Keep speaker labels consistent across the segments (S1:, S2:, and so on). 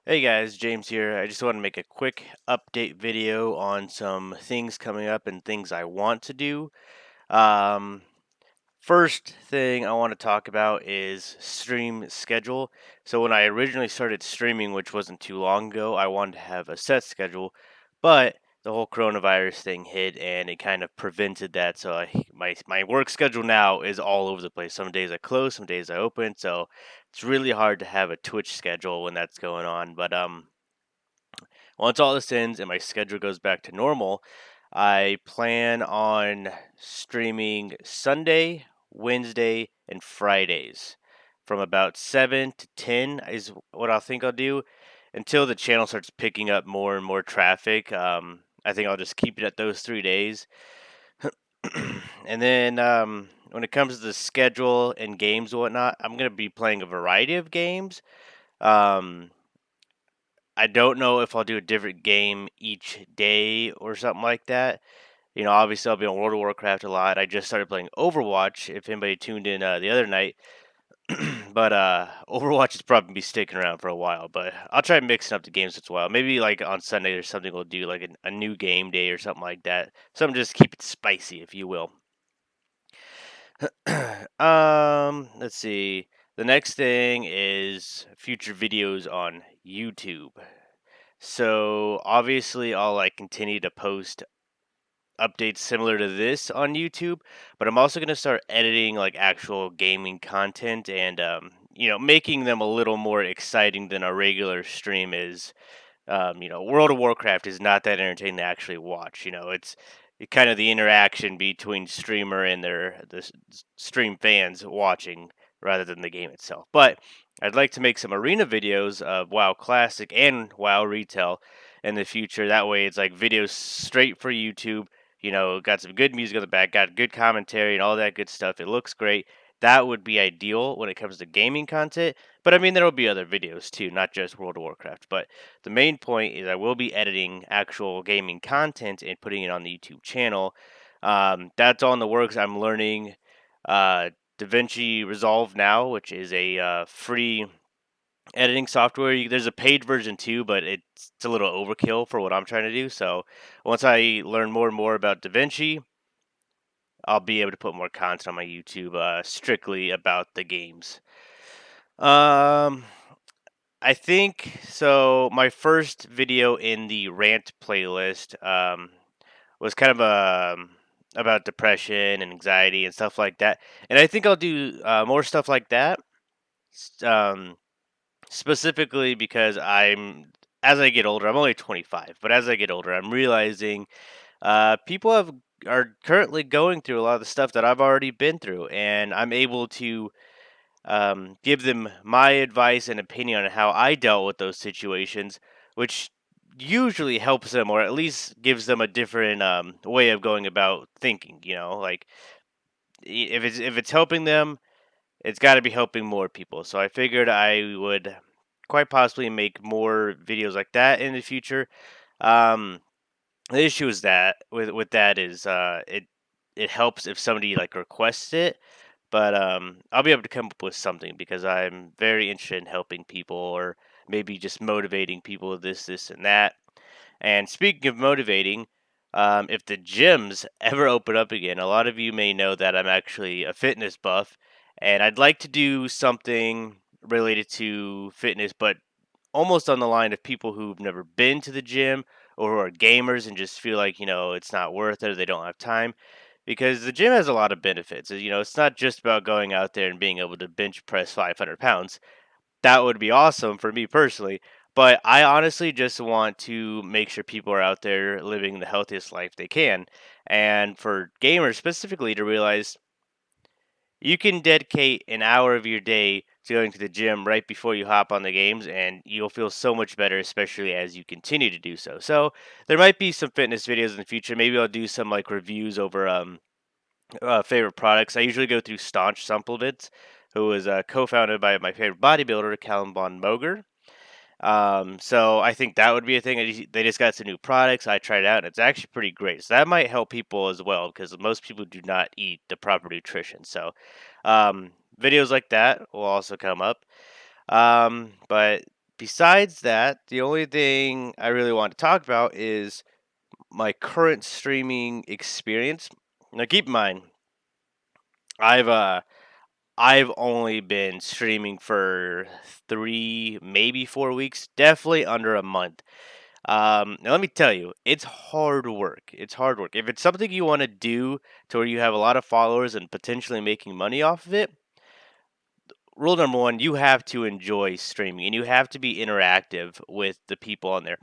S1: Hey guys, James here. I just want to make a quick update video on some things coming up and things I want to do. Um, First thing I want to talk about is stream schedule. So when I originally started streaming, which wasn't too long ago, I wanted to have a set schedule, but the whole coronavirus thing hit and it kind of prevented that. So my work schedule now is all over the place. Some days I close, some days I open. So it's really hard to have a Twitch schedule when that's going on. But once all this ends and my schedule goes back to normal, I plan on streaming Sunday, Wednesday, and Fridays from about 7 to 10 is what I think I'll do until the channel starts picking up more and more traffic. I think I'll just keep it at those 3 days. And then when it comes to the schedule and games and whatnot, I'm going to be playing a variety of games. Um, I don't know if I'll do a different game each day or something like that. Obviously I'll be on World of Warcraft a lot. I just started playing Overwatch. If anybody tuned in the other night, but Overwatch is probably be sticking around for a while. But I'll try mixing up the games once in a while. Maybe like on Sunday or something, we'll do like a new game day or something like that. Something just keep it spicy, if you will. Let's see. The next thing is future videos on YouTube. So obviously, I'll like continue to post updates similar to this on YouTube, but I'm also gonna start editing like actual gaming content and making them a little more exciting than a regular stream is. World of Warcraft is not that entertaining to actually watch. It's kind of the interaction between streamer and the stream fans watching rather than the game itself. But I'd like to make some arena videos of WoW Classic and WoW Retail in the future. That way, it's like videos straight for YouTube. Got some good music on the back, got good commentary and all that good stuff. It looks great. That would be ideal when it comes to gaming content. But I mean, there will be other videos too, not just World of Warcraft. But the main point is I will be editing actual gaming content and putting it on the YouTube channel. That's all in the works. I'm learning uh, DaVinci Resolve now, which is a free editing software. There's a paid version too, but it's a little overkill for what I'm trying to do. So once I learn more and more about DaVinci, I'll be able to put more content on my YouTube strictly about the games. Um, I think so. My first video in the Rant playlist was kind of about depression and anxiety and stuff like that, and I think I'll do more stuff like that. Um, Specifically because as I get older, I'm only 25, but as I get older, I'm realizing people are currently going through a lot of the stuff that I've already been through, and I'm able to give them my advice and opinion on how I dealt with those situations, which usually helps them, or at least gives them a different way of going about thinking. Like if it's helping them, it's got to be helping more people. So I figured I would quite possibly make more videos like that in the future. Um, the issue is that with that is it helps if somebody like requests it, but I'll be able to come up with something because I'm very interested in helping people or maybe just motivating people with this, and that. And speaking of motivating, if the gyms ever open up again, a lot of you may know that I'm actually a fitness buff, and I'd like to do something related to fitness, but almost on the line of people who've never been to the gym or who are gamers and just feel like, it's not worth it or they don't have time. Because the gym has a lot of benefits. It's not just about going out there and being able to bench press 500 pounds. That would be awesome for me personally. But I honestly just want to make sure people are out there living the healthiest life they can. And for gamers specifically to realize you can dedicate an hour of your day to going to the gym right before you hop on the games, and you'll feel so much better, especially as you continue to do so. So there might be some fitness videos in the future. Maybe I'll do some like reviews over favorite products. I usually go through Staunch Supplements, who is co-founded by my favorite bodybuilder, Callum Von Moger. So I think that would be a thing. They just got some new products. I tried it out, and it's actually pretty great. So that might help people as well because most people do not eat the proper nutrition. So videos like that will also come up. But Besides that, the only thing I really want to talk about is my current streaming experience. Now, keep in mind, I've uh, I've only been streaming for 3, maybe 4 weeks, definitely under a month. Now let me tell you, it's hard work. It's hard work. If it's something you want to do to where you have a lot of followers and potentially making money off of it, rule number one, you have to enjoy streaming and you have to be interactive with the people on there.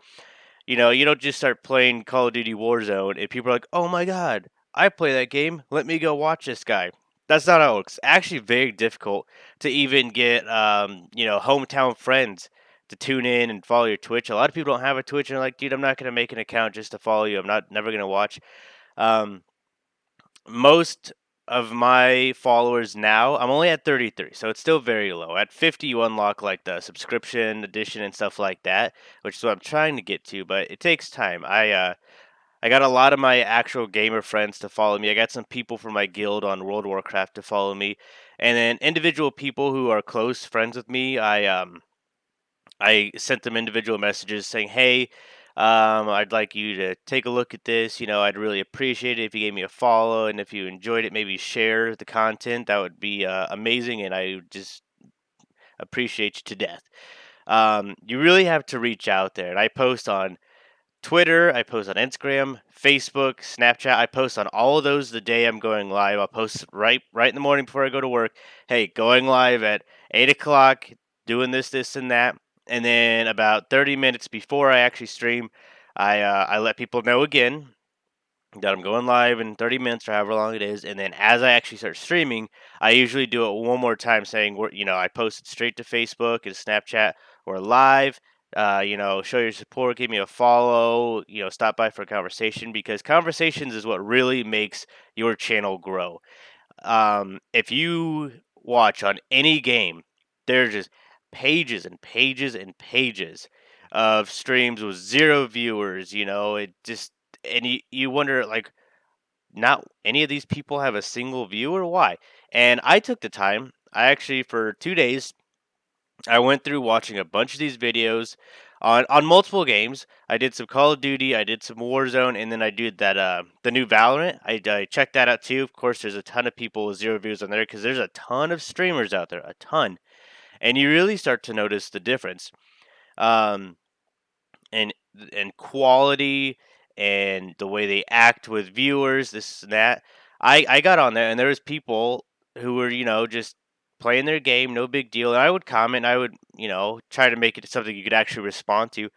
S1: You know, you don't just start playing Call of Duty Warzone and people are like, "Oh my god, I play that game. Let me go watch this guy." That's not how it works. Actually, very difficult to even get hometown friends to tune in and follow your Twitch. A lot of people don't have a Twitch and they're like, "Dude, I'm not gonna make an account just to follow you. I'm not never gonna watch." Um, Most of my followers now, I'm only at 33, so it's still very low. At 50, you unlock like the subscription edition and stuff like that, which is what I'm trying to get to, but it takes time. I got a lot of my actual gamer friends to follow me. I got some people from my guild on World of Warcraft to follow me, and then individual people who are close friends with me. I sent them individual messages saying, "Hey, I'd like you to take a look at this. You know, I'd really appreciate it if you gave me a follow, and if you enjoyed it, maybe share the content. That would be amazing, and I would just appreciate you to death." You really have to reach out there, and I post on Twitter, I post on Instagram, Facebook, Snapchat. I post on all of those the day I'm going live. I'll post right in the morning before I go to work. Hey, going live at 8 o'clock, doing this, and that. And then about 30 minutes before I actually stream, I let people know again that I'm going live in 30 minutes or however long it is. And then as I actually start streaming, I usually do it one more time saying, I post it straight to Facebook and Snapchat or live. Show your support, give me a follow, stop by for a conversation because conversations is what really makes your channel grow. If you watch on any game, there's just pages and pages and pages of streams with zero viewers. It just and you wonder like not any of these people have a single viewer. Why? And I took the time. I actually for 2 days I went through watching a bunch of these videos on multiple games. I did some Call of Duty, I did some Warzone, and then I did that the new Valorant. I checked that out too. Of course, there's a ton of people with zero views on there because there's a ton of streamers out there, a ton, and you really start to notice the difference. Um, and and quality and the way they act with viewers, this and that. I got on there and there was people who were just playing their game, no big deal. And I would comment, I would try to make it something you could actually respond to.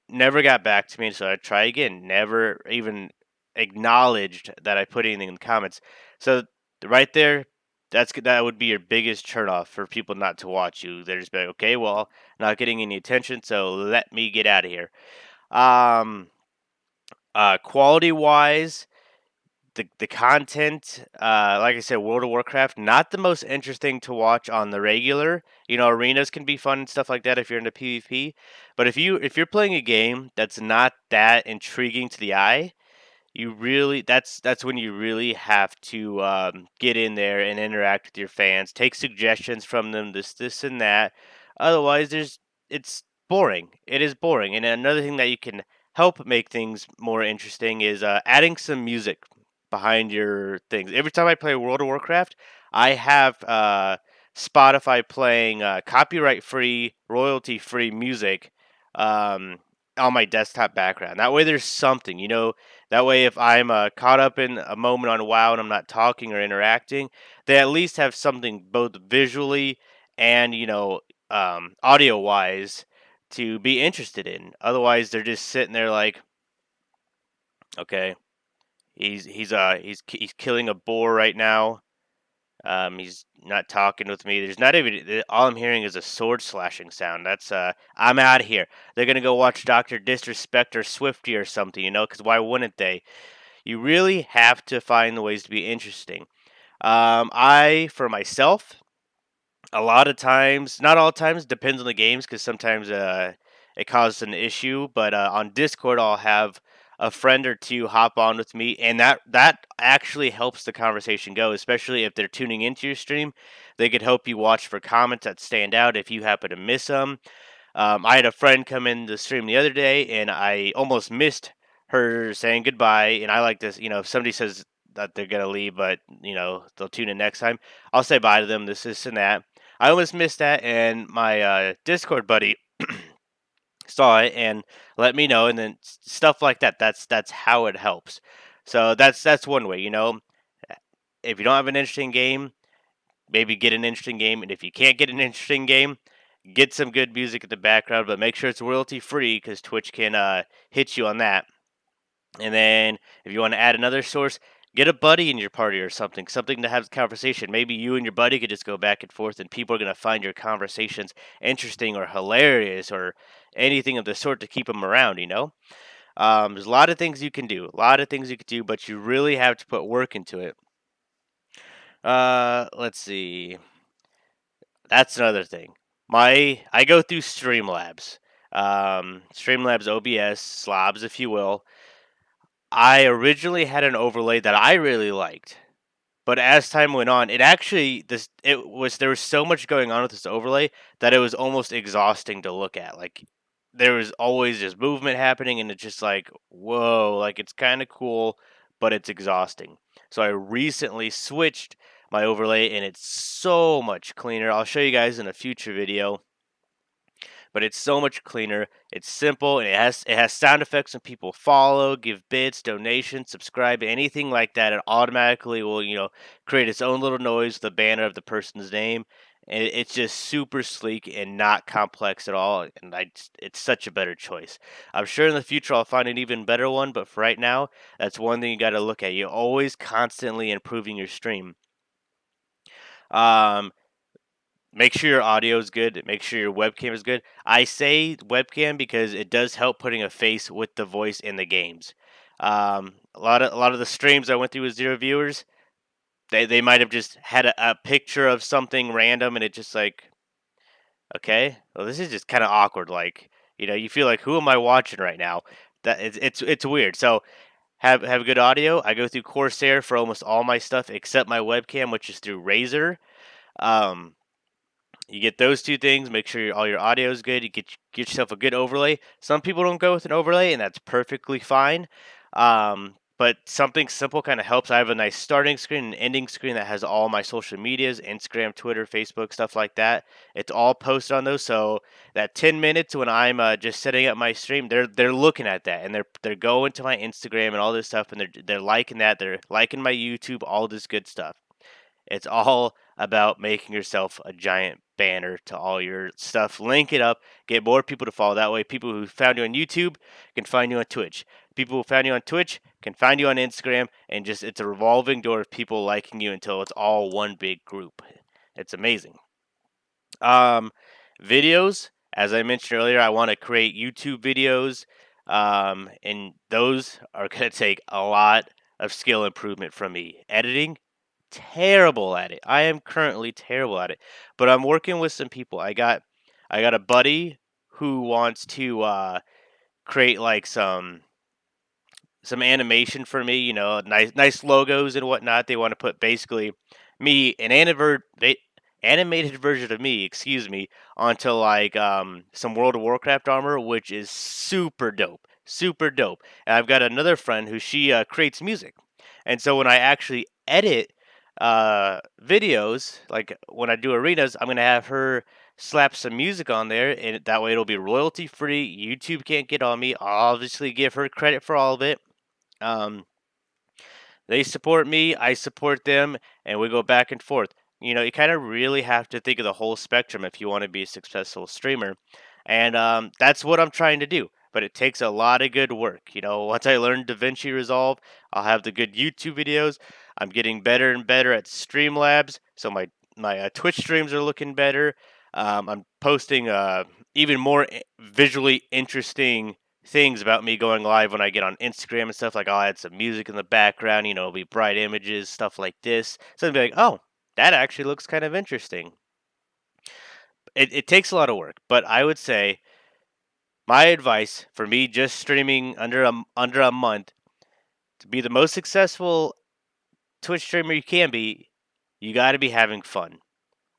S1: Never got back to me, so I try again. Never even acknowledged that I put anything in the comments. So right there, that would be your biggest turnoff for people not to watch you. They're just like, okay, well, not getting any attention, so let me get out of here. Um, Quality wise, the content, like I said, World of Warcraft, not the most interesting to watch on the regular. Arenas can be fun and stuff like that if you're into PvP. But if you're playing a game that's not that intriguing to the eye, you really that's when you really have to get in there and interact with your fans, take suggestions from them, this and that. Otherwise, it's boring. It is boring. And another thing that you can help make things more interesting is adding some music behind your things. Every time I play World of Warcraft, I have Spotify playing copyright free, royalty free music um, on my desktop background. That way, there's something. That way, if I'm caught up in a moment on WoW and I'm not talking or interacting, they at least have something both visually and audio wise to be interested in. Otherwise, they're just sitting there like, okay, he's killing a boar right now. He's not talking with me. There's not even all I'm hearing is a sword slashing sound. That's I'm out of here. They're gonna go watch Doctor Disrespect or Swifty or something, because why wouldn't they? You really have to find the ways to be interesting. I, for myself, a lot of times, not all times, depends on the games because sometimes it causes an issue. But on Discord, I'll have a friend or two hop on with me, and that actually helps the conversation go. Especially if they're tuning into your stream, they could help you watch for comments that stand out if you happen to miss them. I had a friend come in the stream the other day, and I almost missed her saying goodbye. And I like this, if somebody says that they're gonna leave, but they'll tune in next time, I'll say bye to them. This, and that. I almost missed that, and my Discord buddy saw it and let me know, and then stuff like that. That's how it helps. So that's one way. If you don't have an interesting game, maybe get an interesting game, and if you can't get an interesting game, get some good music in the background, but make sure it's royalty free because Twitch can hit you on that. And then if you want to add another source, get a buddy in your party or something to have a conversation. Maybe you and your buddy could just go back and forth, and people are going to find your conversations interesting or hilarious or anything of the sort to keep them around. There's a lot of things you can do, but you really have to put work into it. Let's see. That's another thing. I go through Streamlabs, Streamlabs OBS slobs, if you will. I originally had an overlay that I really liked, but as time went on, it was there was so much going on with this overlay that it was almost exhausting to look at. Like there was always just movement happening, and it's just like whoa, like it's kind of cool, but it's exhausting. So I recently switched my overlay, and it's so much cleaner. I'll show you guys in a future video, but it's so much cleaner. It's simple, and it has sound effects when people follow, give bits, donations, subscribe, anything like that. It automatically will, create its own little noise with the banner of the person's name, and it's just super sleek and not complex at all. And it's such a better choice. I'm sure in the future I'll find an even better one, but for right now, that's one thing you got to look at. You're always constantly improving your stream. Um, Make sure your audio is good. Make sure your webcam is good. I say webcam because it does help putting a face with the voice in the games. A lot of the streams I went through with 0 viewers, they might have just had a picture of something random, and it just like, okay, well this is just kind of awkward. Like you feel like, who am I watching right now? That it's weird. So have good audio. I go through Corsair for almost all my stuff except my webcam, which is through Razer. Um, You get those two things. Make sure all your audio is good. You get yourself a good overlay. Some people don't go with an overlay, and that's perfectly fine. But something simple kind of helps. I have a nice starting screen and ending screen that has all my social medias: Instagram, Twitter, Facebook, stuff like that. It's all posted on those. So that 10 minutes when I'm just setting up my stream, they're looking at that, and they're going to my Instagram and all this stuff, and they're liking that. They're liking my YouTube, all this good stuff. It's all about making yourself a giant banner to all your stuff. Link it up, get more people to follow. That way, people who found you on YouTube can find you on Twitch. People who found you on Twitch can find you on Instagram, and just it's a revolving door of people liking you until it's all one big group. It's amazing. Um, Videos, as I mentioned earlier, I want to create YouTube videos, and those are going to take a lot of skill improvement from me. Editing, terrible at it. I am currently terrible at it, but I'm working with some people. I got a buddy who wants to create like some animation for me, nice logos and whatnot. They want to put basically me animated version of me, excuse me, onto like some World of Warcraft armor, which is super dope, super dope. And I've got another friend who she creates music, and so when I actually edit videos, like when I do arenas, I'm gonna have her slap some music on there, and that way it'll be royalty free. YouTube can't get on me. I'll obviously give her credit for all of it. um, they support me, I support them, and we go back and forth. You kind of really have to think of the whole spectrum if you want to be a successful streamer, and that's what I'm trying to do. But it takes a lot of good work. Once I learn DaVinci Resolve, I'll have the good YouTube videos. I'm getting better and better at Streamlabs, so my Twitch streams are looking better. I'm posting even more visually interesting things about me going live when I get on Instagram and stuff. Like I'll add some music in the background, it'll be bright images, stuff like this. So I'll be like, oh, that actually looks kind of interesting. It takes a lot of work, but I would say my advice for me just streaming under a month to be the most successful Twitch streamer you can be, you got to be having fun.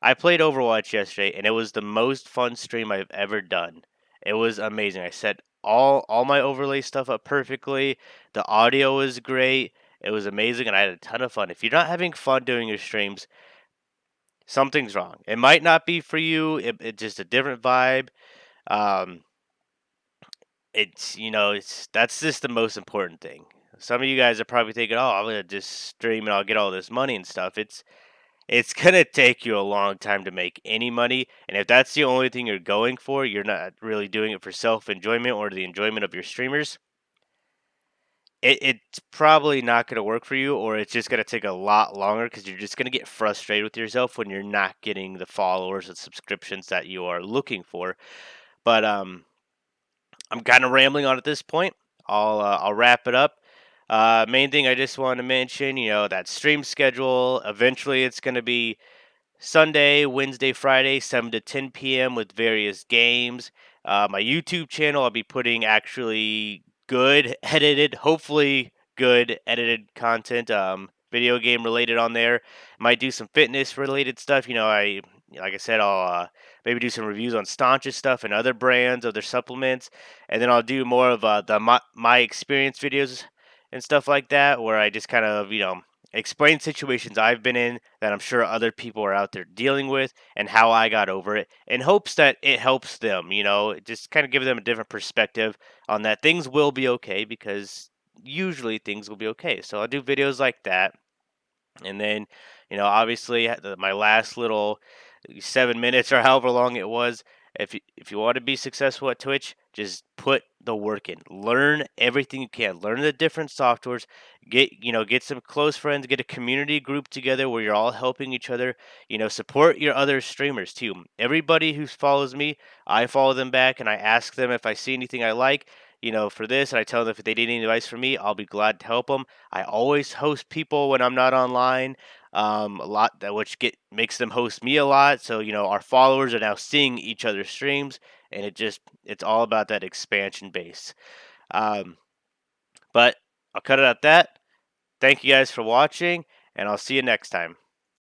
S1: I played Overwatch yesterday, and it was the most fun stream I've ever done. It was amazing. I set all my overlay stuff up perfectly. The audio was great. It was amazing, and I had a ton of fun. If you're not having fun doing your streams, something's wrong. It might not be for you. It's just a different vibe. Um, it's that's just the most important thing. Some of you guys are probably thinking, "Oh, I'm gonna just stream and I'll get all this money and stuff." It's gonna take you a long time to make any money, and if that's the only thing you're going for, you're not really doing it for self enjoyment or the enjoyment of your streamers. It's probably not gonna work for you, or it's just gonna take a lot longer because you're just gonna get frustrated with yourself when you're not getting the followers and subscriptions that you are looking for. But I'm kind of rambling on at this point. I'll wrap it up. Main thing I just want to mention, that stream schedule. Eventually, it's going to be Sunday, Wednesday, Friday, 7 to 10 p.m. with various games. My YouTube channel, I'll be putting actually good edited, hopefully good edited content, video game related on there. Might do some fitness related stuff. Like I said, I'll maybe do some reviews on Staunch's stuff and other brands, other supplements, and then I'll do more of my experience videos and stuff like that, where I just kind of explain situations I've been in that I'm sure other people are out there dealing with and how I got over it in hopes that it helps them, just kind of give them a different perspective on that things will be okay because usually things will be okay. So I'll do videos like that. And then, obviously, my last little 7 minutes or however long it was. If you want to be successful at Twitch, just put the work in. Learn everything you can. Learn the different softwares. Get some close friends. Get a community group together where you're all helping each other. Support your other streamers too. Everybody who follows me, I follow them back, and I ask them if I see anything I like. For this, and I tell them if they need any advice from me, I'll be glad to help them. I always host people when I'm not online, a lot that which get makes them host me a lot. So our followers are now seeing each other's streams, and it's all about that expansion base. Um, but I'll cut it at that. Thank you guys for watching, and I'll see you next time.